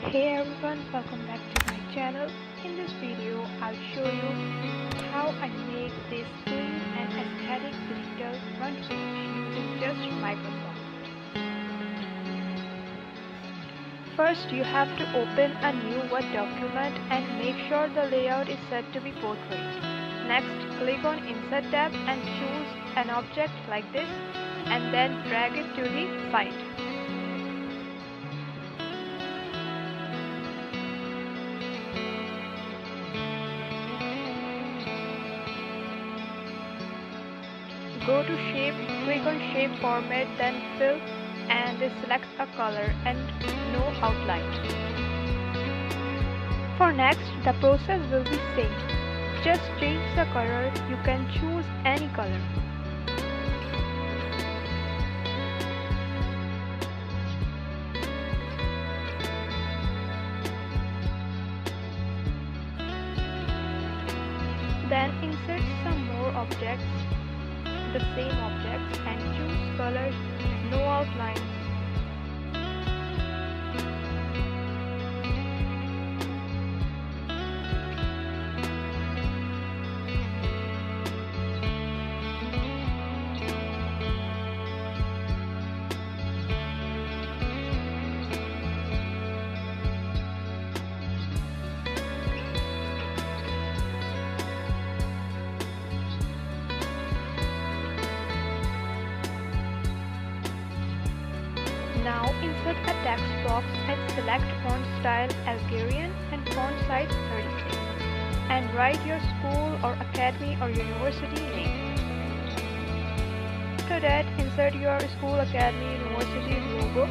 Hey everyone, welcome back to my channel. In this video, I'll show you how I make this clean and aesthetic digital front page using just Microsoft. First, you have to open a new Word document and make sure the layout is set to be portrait. Next, click on Insert tab and choose an object like this and then drag it to the side. Go to Shape, click on Shape Format, then Fill and select a color and no outline. For next, the process will be same. Just change the color, you can choose any color. Then insert some more objects, the same objects, and choose colors, no outline. Now insert a text box and select font style Algerian and font size 36 and write your school or academy or university name. After that, insert your school, academy, university logo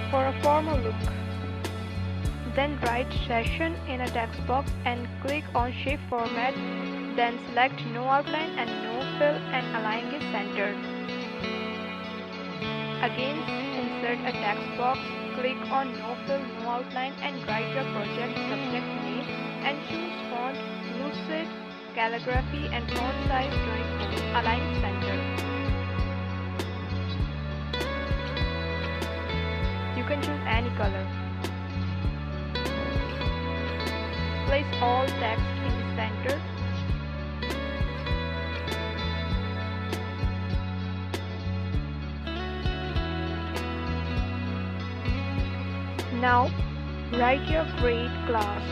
for a formal look. Then write session in a text box and click on Shape Format, then select no outline and no fill and align it centered. Again, insert a text box, click on No Fill, No Outline and write your project subject name and choose font, lucid, calligraphy and font size 24, align center. You can choose any color. Place all text in the center. Now, write your grade class.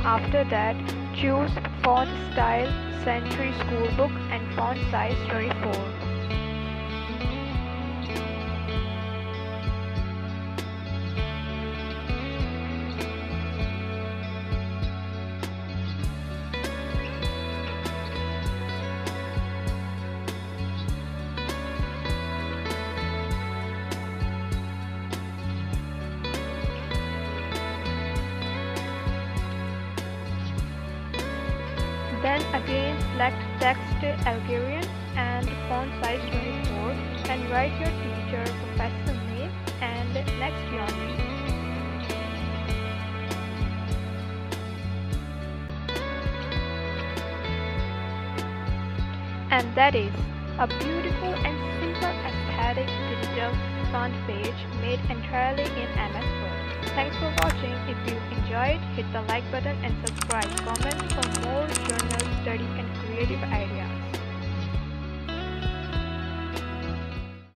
After that, choose font style Century Schoolbook and font size 24. Then again select text Algerian and font size 24 and write your teacher, professor name and next geometry. And that is a beautiful and simple aesthetic digital front page made entirely in MS Word. Thanks for watching. If you enjoyed, hit the like button and subscribe. Comment for